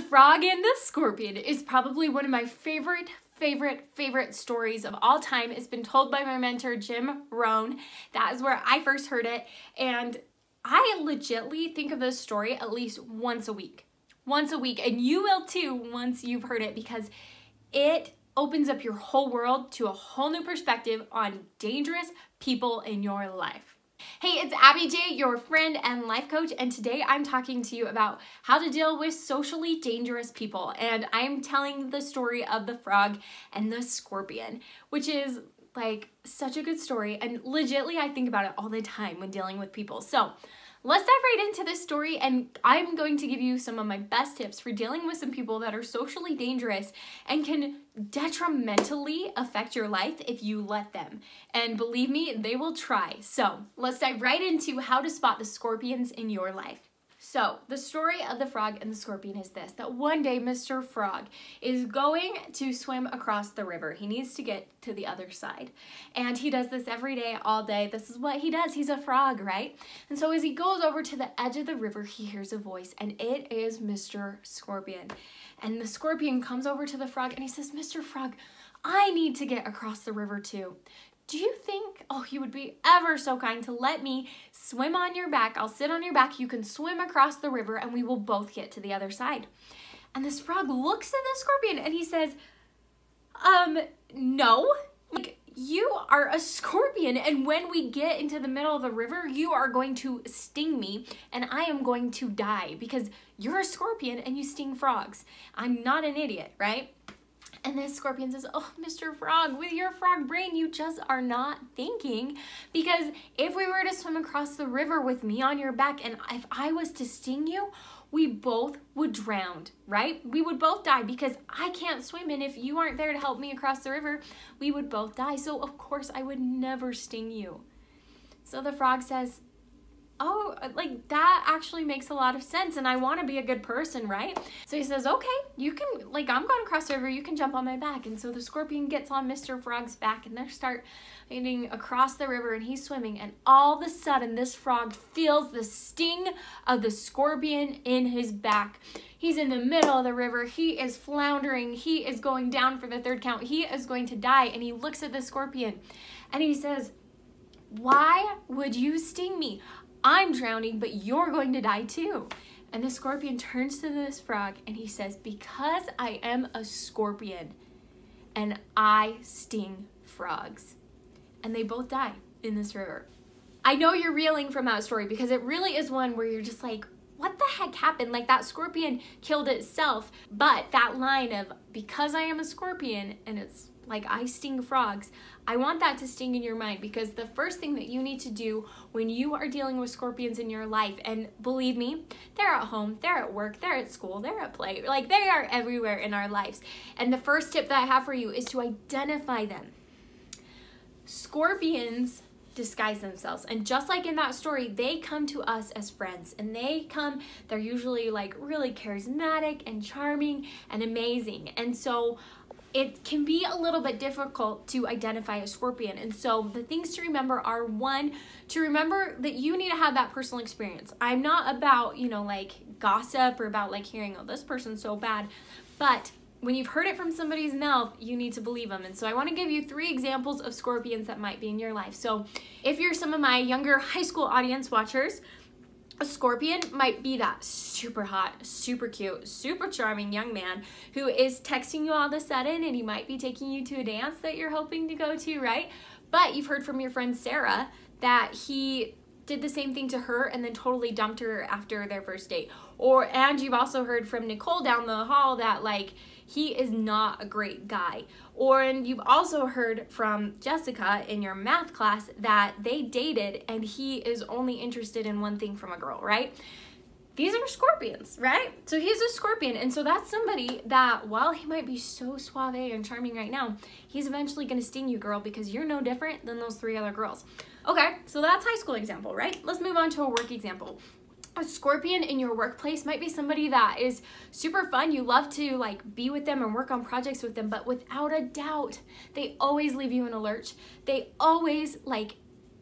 Frog and the Scorpion is probably one of my favorite stories of all time. It's been told by my mentor, Jim Rohn. That is where I first heard it. And I legitimately think of this story at least once a week. Once a week. And you will too once you've heard it, because it opens up your whole world to a whole new perspective on dangerous people in your life. Hey, it's Abby J, your friend and life coach, and today I'm talking to you about how to deal with socially dangerous people, and I'm telling the story of the frog and the scorpion, which is like such a good story, and legitimately I think about it all the time when dealing with people. So let's dive right into this story, and I'm going to give you some of my best tips for dealing with some people that are socially dangerous and can detrimentally affect your life if you let them. And believe me, they will try. So let's dive right into how to spot the scorpions in your life. So the story of the frog and the scorpion is this, that one day Mr. Frog is going to swim across the river. He needs to get to the other side. And he does this every day, all day. This is what he does. He's a frog, right? And so as he goes over to the edge of the river, he hears a voice, and it is Mr. Scorpion. And the scorpion comes over to the frog and he says, "Mr. Frog, I need to get across the river too. Do you think, you would be ever so kind to let me swim on your back? I'll sit on your back, you can swim across the river, and we will both get to the other side." And this frog looks at the scorpion and he says, no. Like, you are a scorpion, and when we get into the middle of the river, you are going to sting me, and I am going to die because you're a scorpion and you sting frogs. I'm not an idiot, right? And this scorpion says, "Oh, Mr. Frog, with your frog brain, you just are not thinking, because if we were to swim across the river with me on your back, and if I was to sting you, we both would drown, right? We would both die because I can't swim, and if you aren't there to help me across the river, we would both die. So of course I would never sting you." So the frog says, "Oh, like that actually makes a lot of sense, and I want to be a good person, right?" So he says, "Okay, you can, like, I'm going across the river, you can jump on my back." And so the scorpion gets on Mr. Frog's back, and they start getting across the river, and he's swimming, and all of a sudden this frog feels the sting of the scorpion in his back. He's in the middle of the river, he is floundering, he is going down for the third count, he is going to die, and he looks at the scorpion and he says, "Why would you sting me? I'm drowning, but you're going to die too." And the scorpion turns to this frog and he says, "Because I am a scorpion and I sting frogs." And they both die in this river. I know you're reeling from that story because it really is one where you're just like, what the heck happened? Like, that scorpion killed itself, but that line of, "because I am a scorpion and it's like I sting frogs," I want that to sting in your mind, because the first thing that you need to do when you are dealing with scorpions in your life, and believe me, they're at home, they're at work, they're at school, they're at play, like they are everywhere in our lives. And the first tip that I have for you is to identify them. Scorpions disguise themselves, and just like in that story, they come to us as friends, and they're usually like really charismatic and charming and amazing, and so it can be a little bit difficult to identify a scorpion. And so the things to remember are, one, to remember that you need to have that personal experience. I'm not about, like gossip or about like hearing, "Oh, this person's so bad," but when you've heard it from somebody's mouth, you need to believe them. And so I want to give you 3 examples of scorpions that might be in your life. So if you're some of my younger high school audience watchers, a scorpion might be that super hot, super cute, super charming young man who is texting you all of a sudden, and he might be taking you to a dance that you're hoping to go to, right? But you've heard from your friend Sarah that he did the same thing to her and then totally dumped her after their first date. And you've also heard from Nicole down the hall that, like, he is not a great guy. And you've also heard from Jessica in your math class that they dated and he is only interested in one thing from a girl, right? These are scorpions, right? So he's a scorpion, and so that's somebody that, while he might be so suave and charming right now, he's eventually gonna sting you, girl, because you're no different than those 3 other girls. Okay, so that's high school example, right? Let's move on to a work example. A scorpion in your workplace might be somebody that is super fun. You love to like be with them and work on projects with them, but without a doubt, they always leave you in a lurch. They always like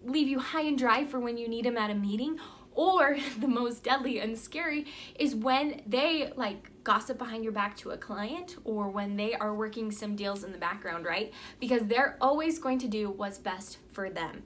leave you high and dry for when you need them at a meeting. Or the most deadly and scary is when they like gossip behind your back to a client or when they are working some deals in the background, right? Because they're always going to do what's best for them.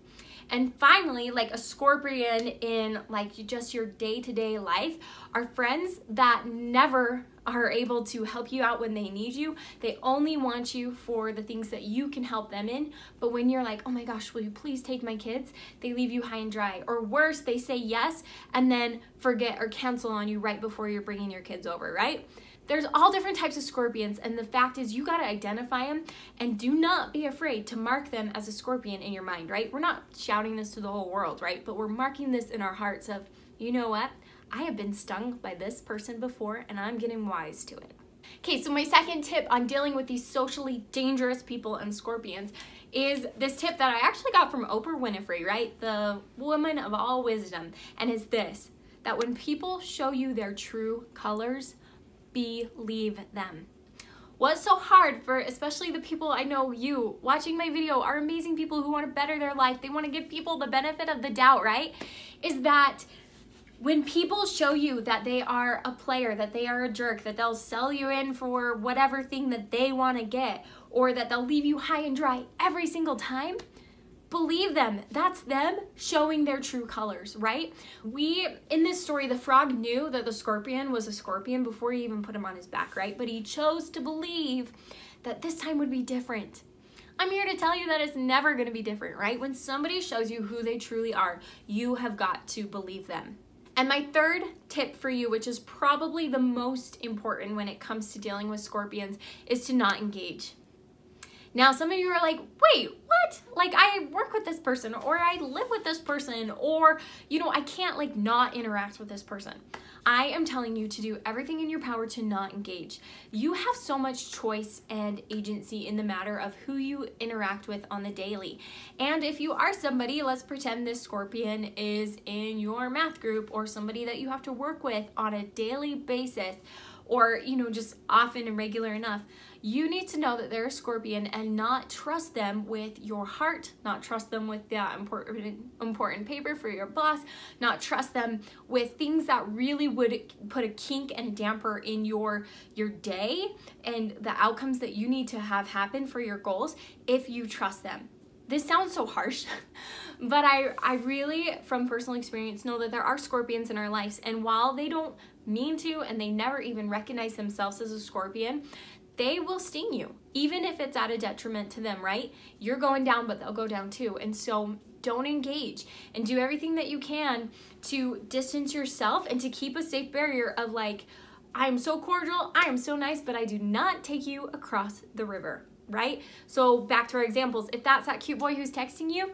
And finally, like a scorpion in like just your day-to-day life are friends that never are able to help you out when they need you. They only want you for the things that you can help them in. But when you're like, oh my gosh, will you please take my kids? They leave you high and dry. Or worse, they say yes and then forget or cancel on you right before you're bringing your kids over, right? There's all different types of scorpions, and the fact is you got to identify them and do not be afraid to mark them as a scorpion in your mind, right? We're not shouting this to the whole world, right? But we're marking this in our hearts of, you know what? I have been stung by this person before and I'm getting wise to it. Okay, so my second tip on dealing with these socially dangerous people and scorpions is this tip that I actually got from Oprah Winfrey, right? The woman of all wisdom. And it's this, that when people show you their true colors, believe them. What's so hard for especially the people I know you watching my video are amazing people who want to better their life. They want to give people the benefit of the doubt, right? Is that when people show you that they are a player, that they are a jerk, that they'll sell you in for whatever thing that they want to get, or that they'll leave you high and dry every single time, believe them. That's them showing their true colors, right? In this story, the frog knew that the scorpion was a scorpion before he even put him on his back, right? But he chose to believe that this time would be different. I'm here to tell you that it's never going to be different, right? When somebody shows you who they truly are, you have got to believe them. And my third tip for you, which is probably the most important when it comes to dealing with scorpions, is to not engage. Now, some of you are like, wait, what? Like, I work with this person, or I live with this person, or, you know, I can't like not interact with this person. I am telling you to do everything in your power to not engage. You have so much choice and agency in the matter of who you interact with on the daily. And if you are somebody, let's pretend this scorpion is in your math group or somebody that you have to work with on a daily basis, or, you know, just often and regular enough, you need to know that they're a scorpion and not trust them with your heart, not trust them with that important paper for your boss, not trust them with things that really would put a kink and a damper in your day and the outcomes that you need to have happen for your goals if you trust them. This sounds so harsh, but I really, from personal experience, know that there are scorpions in our lives, and while they don't mean to and they never even recognize themselves as a scorpion, they will sting you, even if it's at a detriment to them, right? You're going down, but they'll go down too. And so don't engage and do everything that you can to distance yourself and to keep a safe barrier of like, I am so cordial, I am so nice, but I do not take you across the river, right? So back to our examples, if that's that cute boy who's texting you,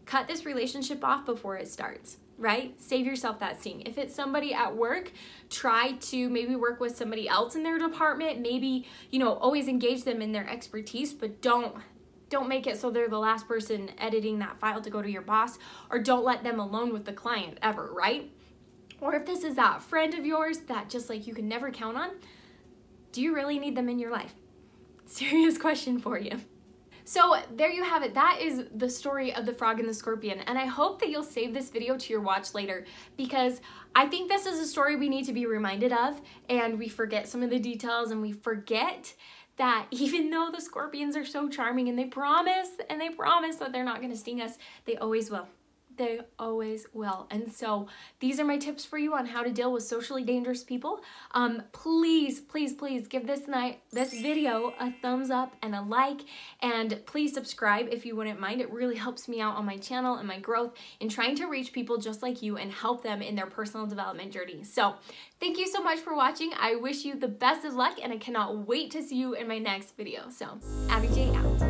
cut this relationship off before it starts, right? Save yourself that sting. If it's somebody at work, try to maybe work with somebody else in their department. Maybe, you know, always engage them in their expertise, but don't make it so they're the last person editing that file to go to your boss, or don't let them alone with the client ever, right? Or if this is that friend of yours that just like you can never count on, do you really need them in your life? Serious question for you. So there you have it. That is the story of the frog and the scorpion. And I hope that you'll save this video to your watch later, because I think this is a story we need to be reminded of, and we forget some of the details, and we forget that even though the scorpions are so charming and they promise that they're not going to sting us, they always will. They always will. And so these are my tips for you on how to deal with socially dangerous people. Please, please, please give this video a thumbs up and a like, and please subscribe if you wouldn't mind. It really helps me out on my channel and my growth in trying to reach people just like you and help them in their personal development journey. So thank you so much for watching. I wish you the best of luck, and I cannot wait to see you in my next video. So Abbi J out.